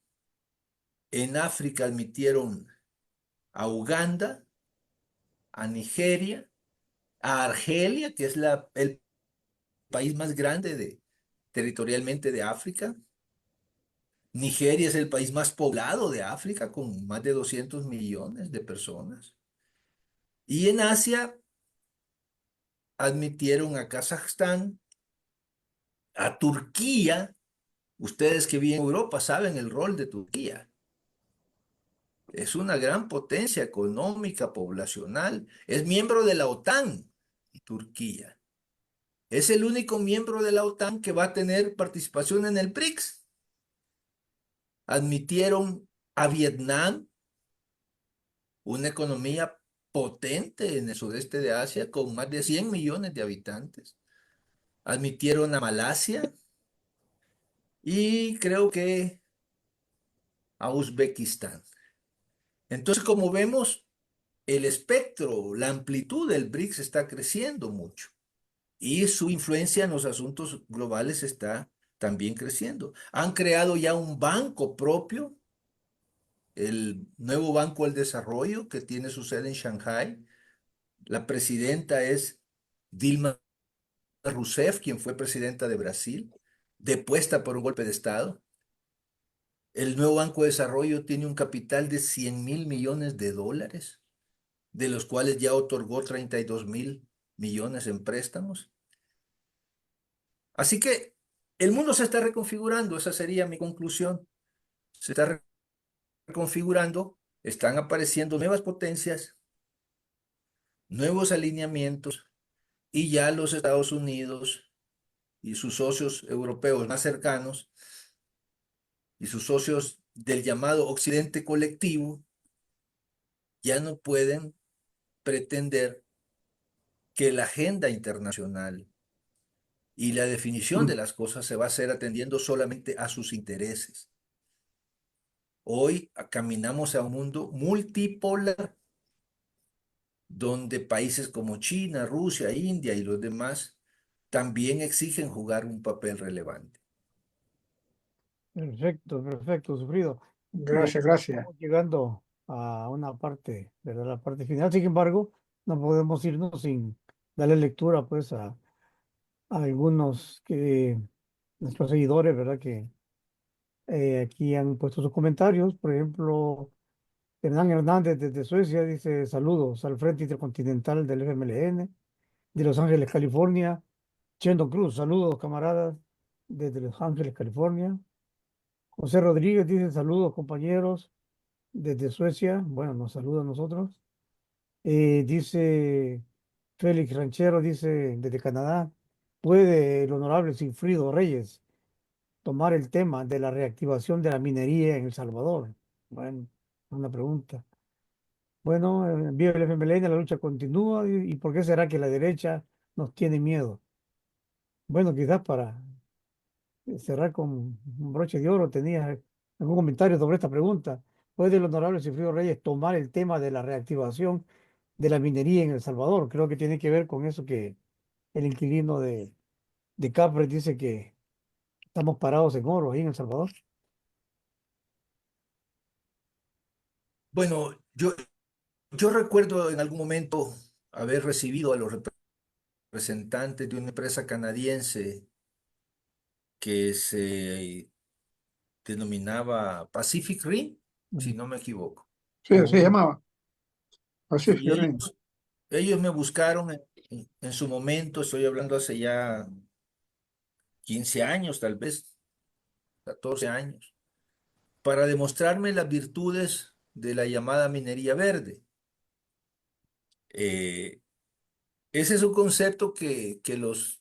En África admitieron a Uganda, a Nigeria, a Argelia, que es el país más grande territorialmente de África. Nigeria es el país más poblado de África, con más de 200 millones de personas. Y en Asia admitieron a Kazajstán, a Turquía. Ustedes que viven en Europa saben el rol de Turquía. Es una gran potencia económica, poblacional. Es miembro de la OTAN, Turquía. Es el único miembro de la OTAN que va a tener participación en el BRICS. Admitieron a Vietnam, una economía potente en el sudeste de Asia, con más de 100 millones de habitantes. Admitieron a Malasia y creo que a Uzbekistán. Entonces, como vemos, el espectro, la amplitud del BRICS está creciendo mucho y su influencia en los asuntos globales está también creciendo. Han creado ya un banco propio, el nuevo Banco del Desarrollo, que tiene su sede en Shanghái. La presidenta es Dilma Rousseff, quien fue presidenta de Brasil, depuesta por un golpe de Estado. El nuevo Banco de Desarrollo tiene un capital de 100.000 millones de dólares, de los cuales ya otorgó 32.000 millones en préstamos. Así que el mundo se está reconfigurando, esa sería mi conclusión. Se está reconfigurando, están apareciendo nuevas potencias, nuevos alineamientos, y ya los Estados Unidos y sus socios europeos más cercanos y sus socios del llamado Occidente colectivo ya no pueden pretender que la agenda internacional y la definición de las cosas se va a hacer atendiendo solamente a sus intereses. Hoy caminamos a un mundo multipolar, donde países como China, Rusia, India y los demás también exigen jugar un papel relevante. Perfecto, perfecto, Sufrido. Gracias, gracias. Estamos llegando a una parte, ¿verdad? La parte final. Sin embargo, no podemos irnos sin darle lectura, pues, a algunos que nuestros seguidores, ¿verdad? Que aquí han puesto sus comentarios. Por ejemplo, Hernán Hernández desde Suecia dice saludos al Frente Intercontinental del FMLN de Los Ángeles, California. Chendo Cruz, saludos camaradas desde Los Ángeles, California. José Rodríguez dice saludos compañeros desde Suecia. Bueno, nos saluda a nosotros. Dice Félix Ranchero, dice desde Canadá, ¿puede el honorable Sigfrido Reyes tomar el tema de la reactivación de la minería en El Salvador? Bueno, una pregunta. Bueno, viva el FMLN, la lucha continúa y ¿por qué será que la derecha nos tiene miedo? Bueno, quizás para cerrar con un broche de oro, ¿tenía algún comentario sobre esta pregunta? ¿Puede el honorable Sigfrido Reyes tomar el tema de la reactivación de la minería en El Salvador? Creo que tiene que ver con eso que el inquilino de Capre dice que estamos parados en oro ahí en El Salvador. Bueno, yo recuerdo en algún momento haber recibido a los representantes de una empresa canadiense que se denominaba Pacific Rim, si no me equivoco. Sí, se llamaba. Así, Y ellos me buscaron en su momento, estoy hablando hace ya 15 años, tal vez 14 años, para demostrarme las virtudes de la llamada minería verde. Ese es un concepto que los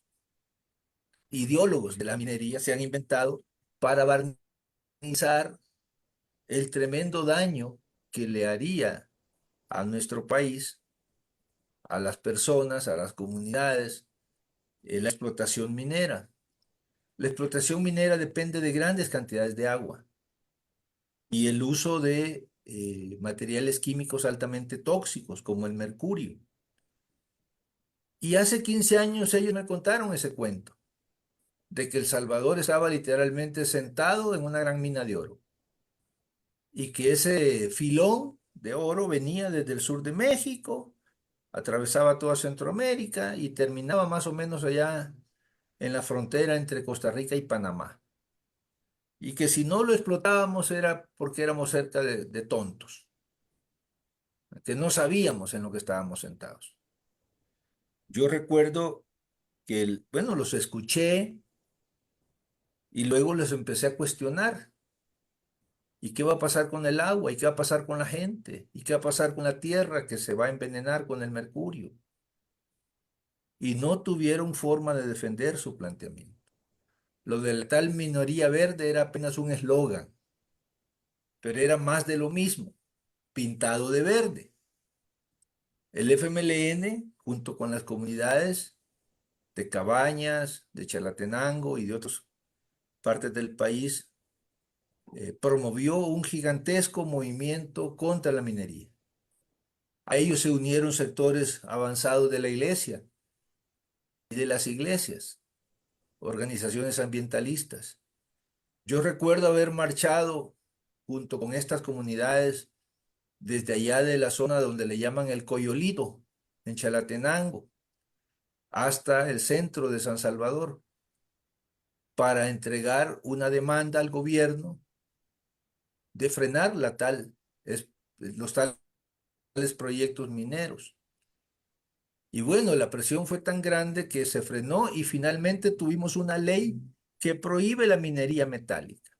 ideólogos de la minería se han inventado para barnizar el tremendo daño que le haría a nuestro país, a las personas, a las comunidades, la explotación minera. La explotación minera depende de grandes cantidades de agua y el uso de materiales químicos altamente tóxicos como el mercurio. Y hace 15 años ellos me contaron ese cuento de que El Salvador estaba literalmente sentado en una gran mina de oro y que ese filón de oro venía desde el sur de México, atravesaba toda Centroamérica y terminaba más o menos allá en la frontera entre Costa Rica y Panamá. Y que si no lo explotábamos era porque éramos cerca de tontos, que no sabíamos en lo que estábamos sentados. Yo recuerdo que, bueno, los escuché y luego les empecé a cuestionar. ¿Y qué va a pasar con el agua? ¿Y qué va a pasar con la gente? ¿Y qué va a pasar con la tierra que se va a envenenar con el mercurio? Y no tuvieron forma de defender su planteamiento. Lo de la tal minoría verde era apenas un eslogan, pero era más de lo mismo, pintado de verde. El FMLN, junto con las comunidades de Cabañas, de Chalatenango y de otras partes del país, promovió un gigantesco movimiento contra la minería. A ellos se unieron sectores avanzados de la iglesia y de las iglesias, organizaciones ambientalistas. Yo recuerdo haber marchado junto con estas comunidades desde allá de la zona donde le llaman el Coyolito, en Chalatenango, hasta el centro de San Salvador, para entregar una demanda al gobierno de frenar los tales proyectos mineros. Y bueno, la presión fue tan grande que se frenó y finalmente tuvimos una ley que prohíbe la minería metálica.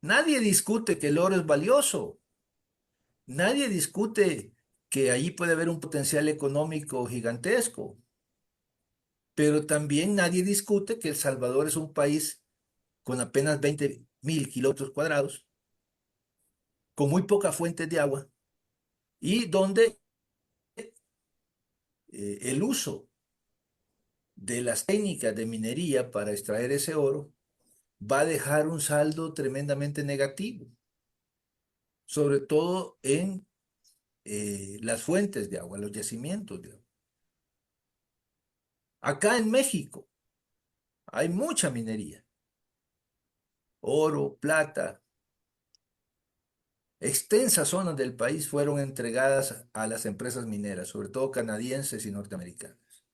Nadie discute que el oro es valioso. Nadie discute que allí puede haber un potencial económico gigantesco. Pero también nadie discute que El Salvador es un país con apenas 20.000 kilómetros cuadrados, con muy pocas fuentes de agua, y donde el uso de las técnicas de minería para extraer ese oro va a dejar un saldo tremendamente negativo, sobre todo en las fuentes de agua, los yacimientos de agua. Acá en México hay mucha minería, oro, plata. Extensas zonas del país fueron entregadas a las empresas mineras, sobre todo canadienses y norteamericanas.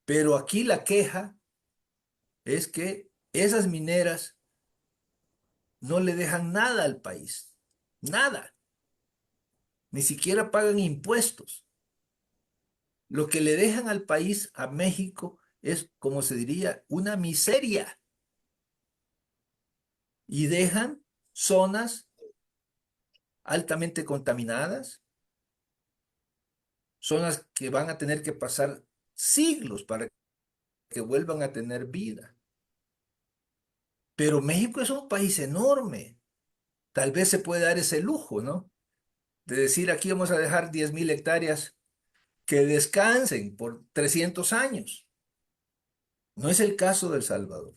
Pero aquí la queja es que esas mineras no le dejan nada al país, nada. Ni siquiera pagan impuestos. Lo que le dejan al país, a México, es, como se diría, una miseria. Y dejan zonas altamente contaminadas, zonas que van a tener que pasar siglos para que vuelvan a tener vida. Pero México es un país enorme. Tal vez se puede dar ese lujo, ¿no? De decir, aquí vamos a dejar 10.000 hectáreas que descansen por 300 años. No es el caso de El Salvador.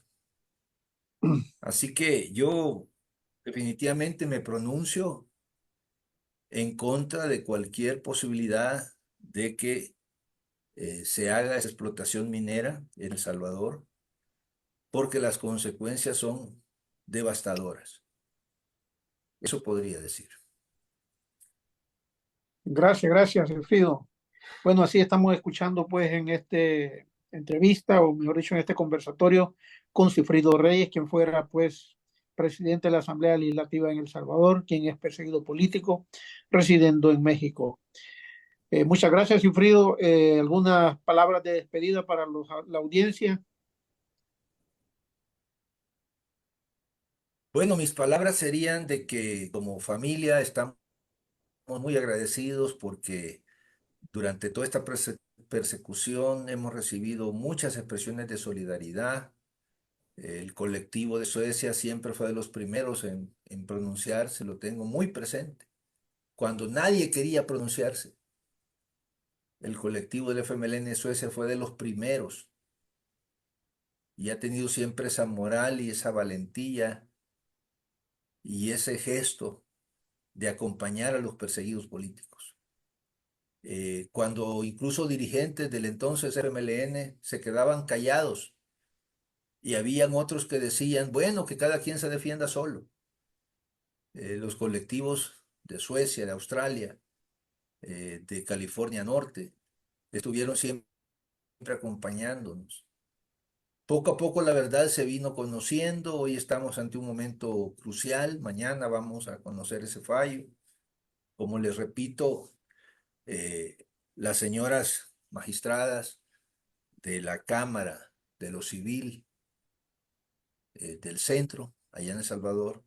Así que yo definitivamente me pronuncio en contra de cualquier posibilidad de que se haga esa explotación minera en El Salvador, porque las consecuencias son devastadoras. Eso podría decir. Gracias, Elfrido. Bueno, así estamos escuchando pues en este entrevista, o mejor dicho, en este conversatorio con Sigfrido Reyes, quien fuera pues presidente de la Asamblea Legislativa en El Salvador, quien es perseguido político, residiendo en México. Muchas gracias, Sigfrido. ¿Algunas palabras de despedida para la audiencia? Bueno, mis palabras serían de que como familia estamos muy agradecidos porque durante toda esta persecución hemos recibido muchas expresiones de solidaridad. El colectivo de Suecia siempre fue de los primeros en pronunciarse, lo tengo muy presente. Cuando nadie quería pronunciarse, el colectivo del FMLN de Suecia fue de los primeros y ha tenido siempre esa moral y esa valentía y ese gesto de acompañar a los perseguidos políticos. Cuando incluso dirigentes del entonces FMLN se quedaban callados y habían otros que decían, bueno, que cada quien se defienda solo. Los colectivos de Suecia, de Australia, de California Norte, estuvieron siempre acompañándonos. Poco a poco la verdad se vino conociendo, hoy estamos ante un momento crucial, mañana vamos a conocer ese fallo. Como les repito, las señoras magistradas de la Cámara de lo Civil del centro, allá en El Salvador,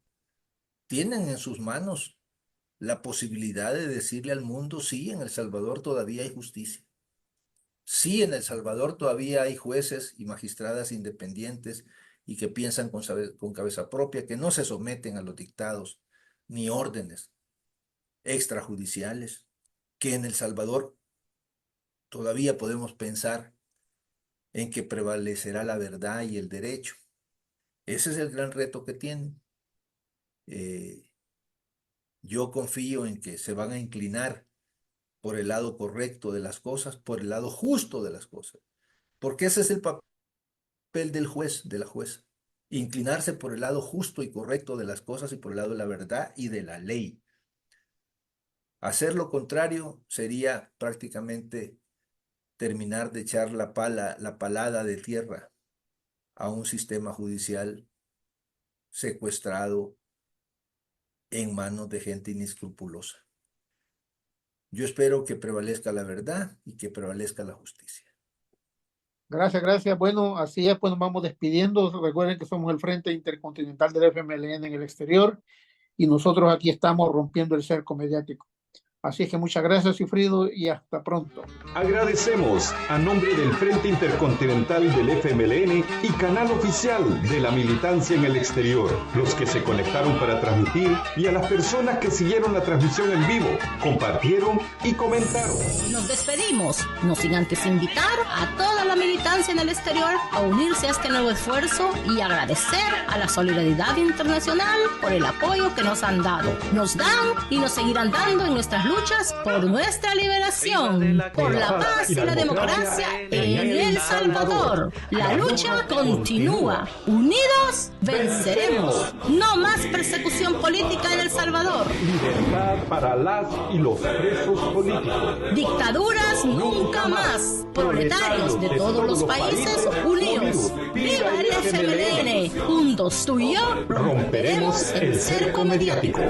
tienen en sus manos la posibilidad de decirle al mundo, sí, en El Salvador todavía hay justicia. Sí, en El Salvador todavía hay jueces y magistradas independientes y que piensan con cabeza propia, que no se someten a los dictados ni órdenes extrajudiciales, que en El Salvador todavía podemos pensar en que prevalecerá la verdad y el derecho. Ese es el gran reto que tienen. Yo confío en que se van a inclinar por el lado correcto de las cosas, por el lado justo de las cosas, porque ese es el papel del juez, de la jueza, inclinarse por el lado justo y correcto de las cosas y por el lado de la verdad y de la ley. Hacer lo contrario sería prácticamente terminar de echar la palada de tierra a un sistema judicial secuestrado en manos de gente inescrupulosa. Yo espero que prevalezca la verdad y que prevalezca la justicia. Gracias. Bueno, así es, pues nos vamos despidiendo. Recuerden que somos el Frente Intercontinental del FMLN en el exterior y nosotros aquí estamos rompiendo el cerco mediático. Así es que muchas gracias, Sigfrido, y hasta pronto. Agradecemos a nombre del Frente Intercontinental del FMLN y canal oficial de la militancia en el exterior, los que se conectaron para transmitir y a las personas que siguieron la transmisión en vivo, compartieron y comentaron. Nos despedimos, no sin antes invitar a toda la militancia en el exterior a unirse a este nuevo esfuerzo y agradecer a la solidaridad internacional por el apoyo que nos han dado. Nos dan y nos seguirán dando en nuestras luchas por nuestra liberación, por la paz y la democracia en El Salvador. La lucha continúa. Unidos venceremos. No más persecución política en El Salvador. Libertad para las y los presos políticos. Dictaduras nunca más. Proletarios de todos los países unidos. ¡Viva el FMLN! Juntos tú y yo romperemos el cerco mediático.